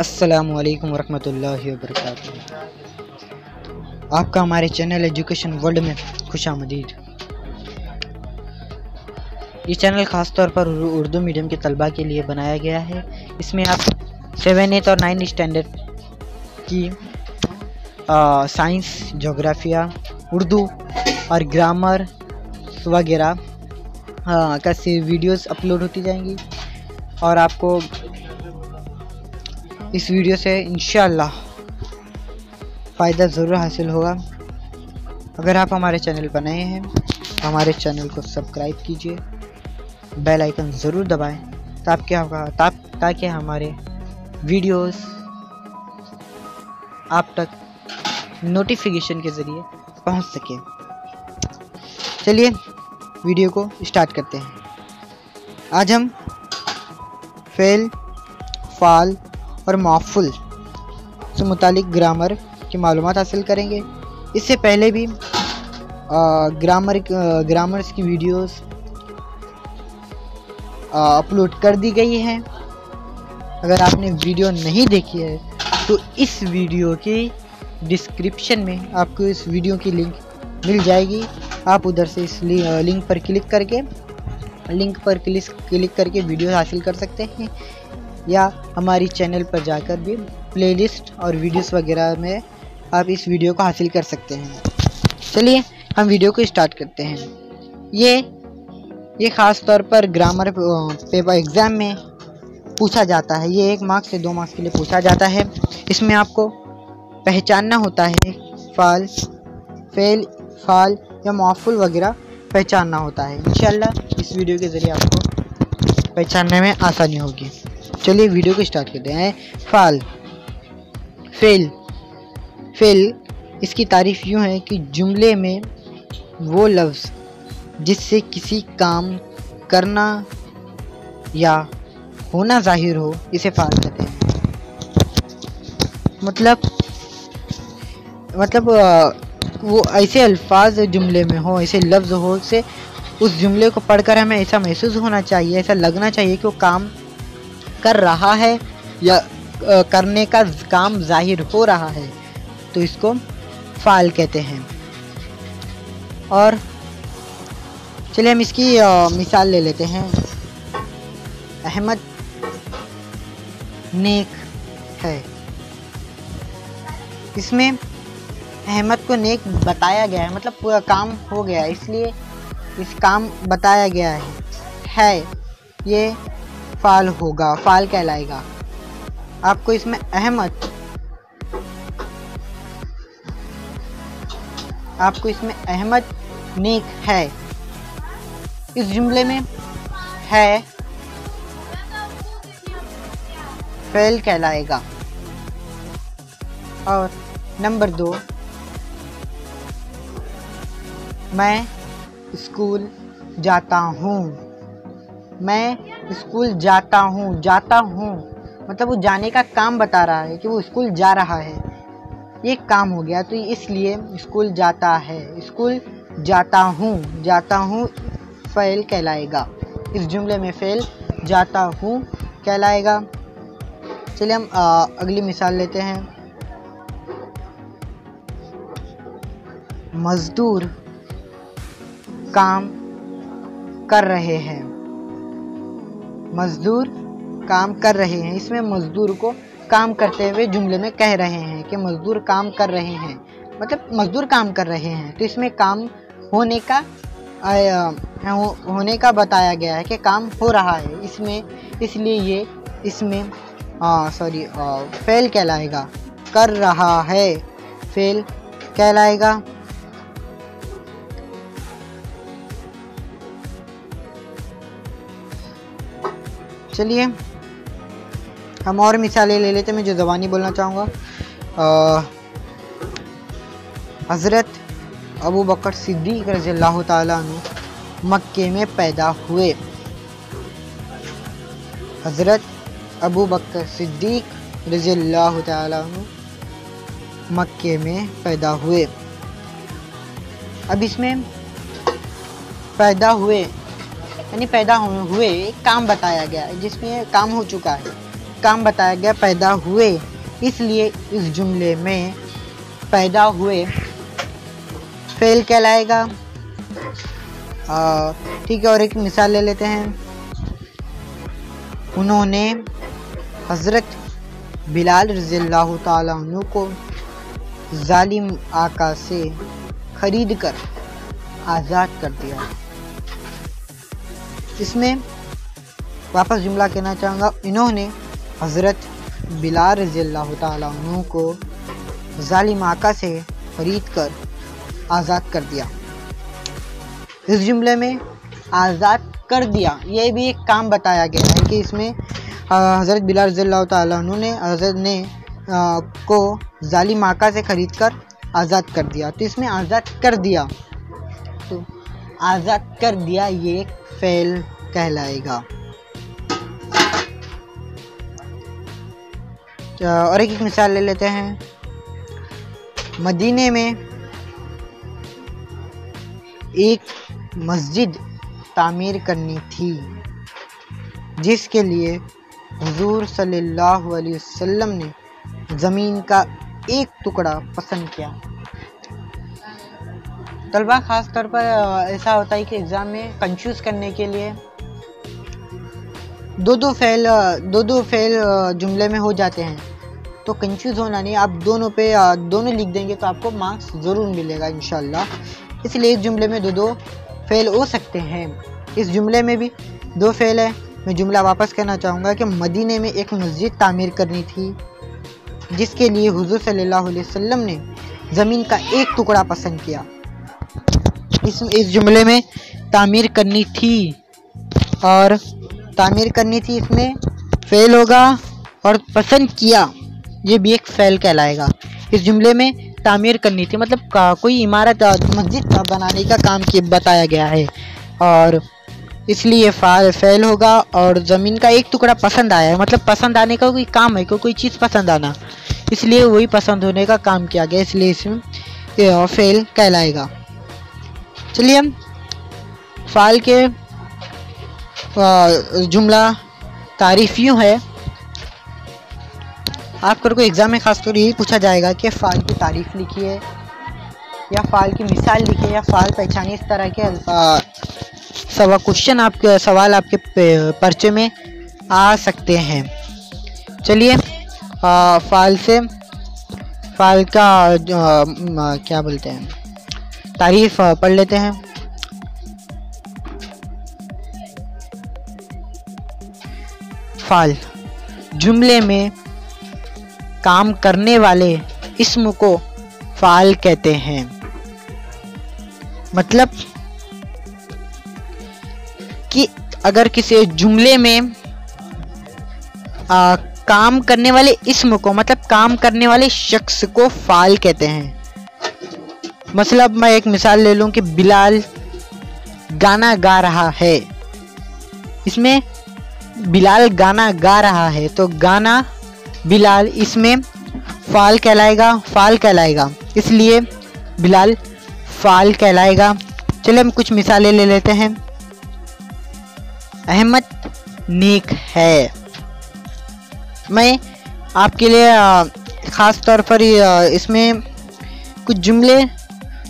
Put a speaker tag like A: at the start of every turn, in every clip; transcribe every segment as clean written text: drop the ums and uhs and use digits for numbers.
A: अस्सलामु अलैकुम वरहमतुल्लाहि वबरकातुहू। आपका हमारे चैनल एजुकेशन वर्ल्ड में खुशामदीद। ये चैनल ख़ास तौर पर उर्दू मीडियम के तलबा के लिए बनाया गया है। इसमें आप 7, 8 और 9 स्टैंडर्ड की साइंस, जोग्राफिया, उर्दू और ग्रामर वगैरह का वीडियोस अपलोड होती जाएंगी और आपको इस वीडियो से इंशाअल्लाह फ़ायदा ज़रूर हासिल होगा। अगर आप हमारे चैनल पर नए हैं तो हमारे चैनल को सब्सक्राइब कीजिए, बेल आइकन ज़रूर दबाएं ताकि हमारे वीडियोस आप तक नोटिफिकेशन के ज़रिए पहुंच सके। चलिए वीडियो को स्टार्ट करते हैं। आज हम फ़ेल, फ़ाल और मौफ़ूल से मुतालिक ग्रामर की मालूमात हासिल करेंगे। इससे पहले भी ग्रामर्स की वीडियोस अपलोड कर दी गई हैं। अगर आपने वीडियो नहीं देखी है तो इस वीडियो की डिस्क्रिप्शन में आपको इस वीडियो की लिंक मिल जाएगी। आप उधर से इस लिंक पर क्लिक करके वीडियो हासिल कर सकते हैं, या हमारी चैनल पर जाकर भी प्लेलिस्ट और वीडियोस वगैरह में आप इस वीडियो को हासिल कर सकते हैं। चलिए हम वीडियो को स्टार्ट करते हैं। ये ख़ास तौर पर ग्रामर पेपर एग्ज़ाम में पूछा जाता है। ये 1 मार्क्स से 2 मार्क्स के लिए पूछा जाता है। इसमें आपको पहचानना होता है फ़ेल, फ़ाल या मौफ़ूल वगैरह पहचानना होता है। इंशाअल्लाह इस वीडियो के ज़रिए आपको पहचानने में आसानी होगी। चलिए वीडियो को स्टार्ट करते हैं। फ़ाल, फ़ेल इसकी तारीफ़ यूँ है कि जुमले में वो लफ्ज़ जिससे किसी काम करना या होना ज़ाहिर हो, इसे फ़ाल कहते हैं। मतलब वो ऐसे अल्फाज जुमले में हो, ऐसे लफ्ज़ हो से उस जुमले को पढ़कर हमें ऐसा महसूस होना चाहिए, ऐसा लगना चाहिए कि वो काम कर रहा है या करने का काम ज़ाहिर हो रहा है, तो इसको फ़ाल कहते हैं। और चलिए हम इसकी मिसाल ले लेते हैं। अहमद नेक है। इसमें अहमद को नेक बताया गया है, मतलब पूरा काम हो गया है, इसलिए इस काम बताया गया है ये फ़ाल होगा, फ़ाल कहलाएगा। आपको इसमें अहमद नेक है, इस जुमले में है फ़ेल कहलाएगा। और नंबर 2, मैं स्कूल जाता हूँ। मैं स्कूल जाता हूँ मतलब वो जाने का काम बता रहा है कि वो स्कूल जा रहा है, ये काम हो गया, तो इसलिए स्कूल जाता है। स्कूल जाता हूँ फ़ेल कहलाएगा। इस जुमले में फ़ेल जाता हूँ कहलाएगा। चलिए हम अगली मिसाल लेते हैं। मज़दूर काम कर रहे हैं। मज़दूर काम कर रहे हैं, इसमें मज़दूर को काम करते हुए जुमले में कह रहे हैं कि मज़दूर काम कर रहे हैं, मतलब मज़दूर काम कर रहे हैं, तो इसमें काम होने का बताया गया है कि काम हो रहा है, इसलिए ये इसमें फ़ेल कहलाएगा। कर रहा है फ़ेल कहलाएगा। चलिए हम और मिसालें ले लेते हैं। मैं जो ज़बानी बोलना चाहूँगा, हज़रत अबू बकर सिद्दीक़ रज़ियल्लाहु ताला अन्हु मक्के में पैदा हुए। हज़रत अबू बकर सिद्दीक़ रज़ियल्लाहु ताला अन्हु मक्के में पैदा हुए। अब इसमें पैदा हुए यानी पैदा हुए एक काम बताया गया है जिसमें काम हो चुका है, काम बताया गया, पैदा हुए, इसलिए इस जुमले में पैदा हुए फेल कहलाएगा। ठीक है, और एक मिसाल ले लेते हैं। उन्होंने हज़रत बिलाल रज़ियल्लाहु ताला अन्हु को जालिम आका से खरीद कर आज़ाद कर दिया। इसमें वापस जुमला कहना चाहूँगा, इन्होंने हज़रत बिलाल रज़ियल्लाहु ताला अन्हु को जालिम आका से खरीद कर आज़ाद कर दिया। इस जुमले में आज़ाद कर दिया, ये भी एक काम बताया गया है कि इसमें हज़रत बिलाल रज़ियल्लाहु ताला अन्हु ने हज़रत ने को जालिम आका से खरीद कर आज़ाद कर दिया। तो इसमें आज़ाद कर दिया, तो आज़ाद कर दिया ये एक फ़ेल कहलाएगा। और एक मिसाल ले लेते हैं। मदीने में एक मस्जिद तामीर करनी थी, जिसके लिए हुजूर सल्लल्लाहु अलैहि वसल्लम ने ज़मीन का एक टुकड़ा पसंद किया। तलबा ख़ास तौर पर ऐसा होता है कि एग्ज़ाम में कंफ्यूज करने के लिए दो फेल जुमले में हो जाते हैं, तो कंफ्यूज होना नहीं, आप दोनों लिख देंगे तो आपको मार्क्स ज़रूर मिलेगा इंशाल्लाह। इसलिए एक जुमले में दो फेल हो सकते हैं। इस जुमले में भी दो फेल है। मैं जुमला वापस कहना चाहूँगा कि मदीने में एक मस्जिद तामीर करनी थी, जिसके लिए हुजूर सल्लल्लाहु अलैहि वसल्लम ने ज़मीन का एक टुकड़ा पसंद किया। इस जुमले में तामीर करनी थी और तामीर करनी थी, इसमें फेल होगा, और पसंद किया ये भी एक फेल कहलाएगा। इस जुमले में तामीर करनी थी मतलब कोई इमारत मस्जिद बनाने का काम बताया गया है, और इसलिए फेल होगा। और ज़मीन का एक टुकड़ा पसंद आया है, मतलब पसंद आने का कोई काम है, कोई चीज़ पसंद आना, इसलिए वही पसंद होने का काम किया गया, इसलिए इसमें फेल कहलाएगा। चलिए हम फ़ाल के जुमला तारीफ़ यूँ है। आपको कोई एग्ज़ाम में ख़ासतौर यही पूछा जाएगा कि फ़ाल की तारीफ़ लिखिए, या फ़ाल की मिसाल लिखिए, या फ़ाल पहचानिए। इस तरह के सवाल आपके पर्चे में आ सकते हैं। चलिए फ़ाल का क्या बोलते हैं, तारीफ़ पढ़ लेते हैं। फ़ाल जुमले में काम करने वाले इस्म को फ़ाल कहते हैं। मतलब कि अगर किसी जुमले में काम करने वाले इस्म को, मतलब काम करने वाले शख्स को फ़ाल कहते हैं। मतलब मैं एक मिसाल ले लूँ कि बिलाल गाना गा रहा है, इसमें बिलाल गाना गा रहा है, तो गाना बिलाल इसमें फ़ाल कहलाएगा, इसलिए बिलाल फ़ाल कहलाएगा। चलिए हम कुछ मिसालें ले लेते हैं। अहमद नेक है। मैं आपके लिए ख़ास तौर पर इसमें कुछ जुमले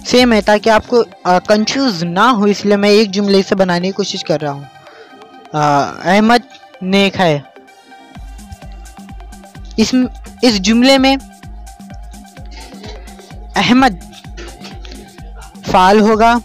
A: सेम है ताकि आपको कंफ्यूज ना हो, इसलिए मैं एक जुमले से बनाने की कोशिश कर रहा हूँ। अहमद नेक है, इस जुमले में अहमद फ़ाल होगा।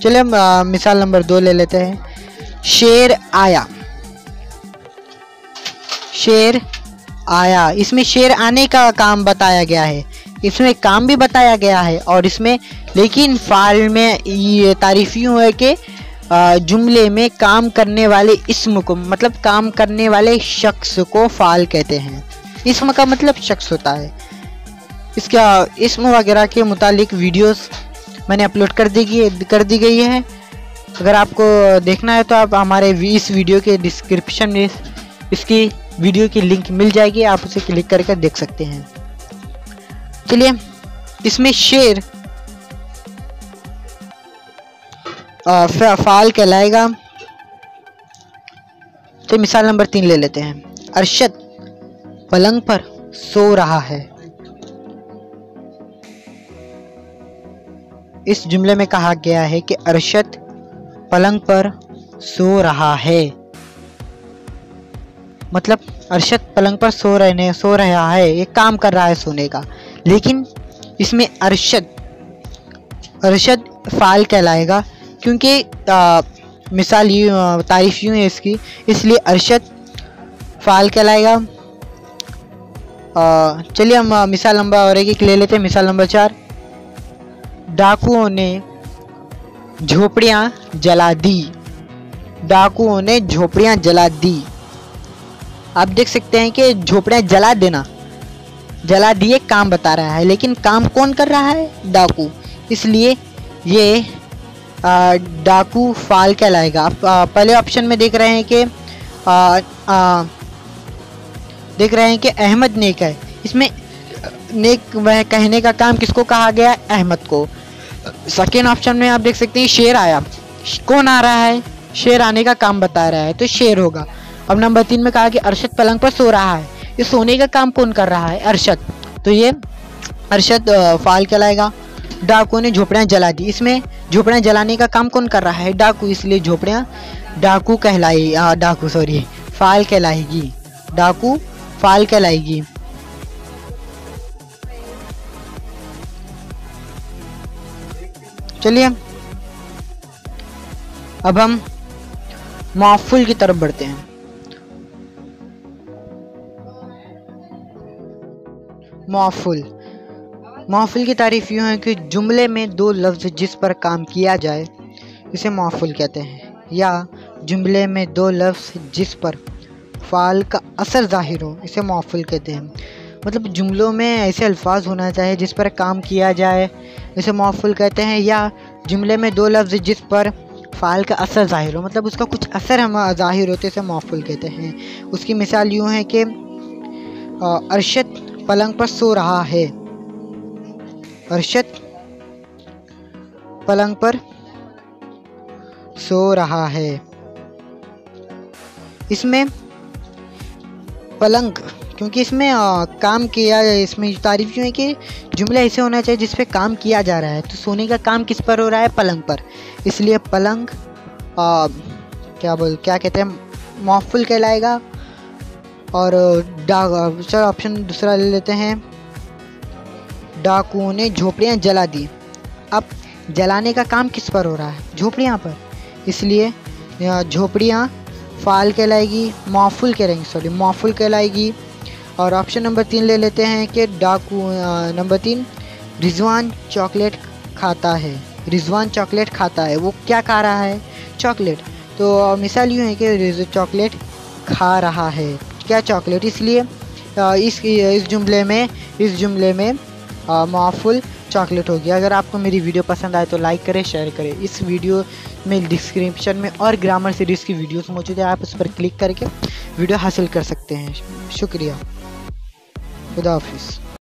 A: चलिए हम मिसाल नंबर 2 ले लेते हैं। शेर आया, इसमें शेर आने का काम बताया गया है, इसमें काम भी बताया गया है, और इसमें लेकिन फ़ाल में ये तारीफ़ यूँ है कि जुमले में काम करने वाले इस्म को, मतलब काम करने वाले शख्स को फ़ाल कहते हैं। इस्म का मतलब शख्स होता है। इसका इस्म वगैरह के मुतालिक वीडियोस मैंने अपलोड कर दी गई है। अगर आपको देखना है तो आप हमारे इस वीडियो के डिस्क्रिप्शन में इसकी वीडियो की लिंक मिल जाएगी, आप उसे क्लिक करके देख सकते हैं। चलिए इसमें शेर फ़ाल कहलाएगा। तो मिसाल नंबर 3 ले लेते हैं। अरशद पलंग पर सो रहा है। इस जुमले में कहा गया है कि अरशद पलंग पर सो रहा है, मतलब अरशद पलंग पर सो रहा है, ये काम कर रहा है सोने का। लेकिन इसमें अरशद फ़ाइल कहलाएगा, क्योंकि मिसाल यूँ तारीफ यूँ है इसकी, इसलिए अरशद फ़ाइल कहलाएगा। चलिए हम मिसाल नंबर और एक ले लेते हैं। मिसाल नंबर 4, डाकुओं ने झोपड़ियाँ जला दी। डाकुओं ने झोपड़ियाँ जला दी। आप देख सकते हैं कि झोपड़ियाँ जला दिए काम बता रहा है, लेकिन काम कौन कर रहा है? डाकू। इसलिए ये डाकू फ़ाइल कहलाएगा। आप पहले ऑप्शन में देख रहे हैं कि अहमद नेक है। इसमें नेक वह कहने का काम किसको कहा गया? अहमद को। सेकेंड ऑप्शन में आप देख सकते हैं शेर आया। कौन आ रहा है? शेर आने का काम बता रहा है, तो शेर होगा। अब नंबर 3 में कहा कि अरशद पलंग पर सो रहा है। ये सोने का काम कौन कर रहा है? अरशद। तो ये अरशद फ़ाइल कहलाएगा। डाकुओं ने झोपड़ियाँ जला दी। इसमें झोपड़ियाँ जलाने का काम कौन कर रहा है? डाकू। इसलिए झोपड़ियाँ फ़ाइल कहलाएगी। डाकू फ़ाइल कहलाएगी। चलिए अब हम मौफूल की तरफ बढ़ते हैं। मौफूल की तारीफ यूँ है कि जुमले में 2 लफ्ज़ जिस पर काम किया जाए इसे मौफूल कहते हैं, या जुमले में 2 लफ्ज़ जिस पर फ़ाइल का असर ज़ाहिर हो इसे मौफूल कहते हैं। मतलब जुमलों में ऐसे अल्फाज होना चाहिए जिस पर काम किया जाए, इसे मौफूल कहते हैं। या जुमले में 2 लफ्ज़ जिस पर फ़ाइल का असर ज़ाहिर हो, मतलब उसका कुछ असर हम ज़ाहिर होते इसे मौफूल कहते हैं। उसकी मिसाल यूँ है कि अरशद पलंग पर सो रहा है। अरशद पलंग पर सो रहा है। इसमें पलंग, क्योंकि इसमें काम किया, इसमें तारीफ यूँ है कि जुमला ऐसे होना चाहिए जिस पे काम किया जा रहा है। तो सोने का काम किस पर हो रहा है? पलंग पर। इसलिए पलंग क्या कहते हैं? मौफूल कहलाएगा। और चलो ऑप्शन दूसरा ले लेते हैं। डाकुओं ने झोपड़ियाँ जला दी। अब जलाने का काम किस पर हो रहा है? झोपड़ियाँ पर। इसलिए झोपड़ियाँ फ़ाइल कहलाएगी, मौफूल कहलाएगी। और ऑप्शन नंबर 3 ले लेते हैं कि नंबर 3, रिजवान चॉकलेट खाता है। रिजवान चॉकलेट खाता है। वो क्या खा रहा है? चॉकलेट। तो मिसाल यूँ है कि चॉकलेट खा रहा है। क्या? चॉकलेट। इसलिए इस जुमले में मौफूल चॉकलेट हो गया। अगर आपको मेरी वीडियो पसंद आए तो लाइक करें, शेयर करें। इस वीडियो में डिस्क्रिप्शन में और ग्रामर सीरीज़ की वीडियोस मौजूद है, आप उस पर क्लिक करके वीडियो हासिल कर सकते हैं। शुक्रिया। खुदा हाफिज़।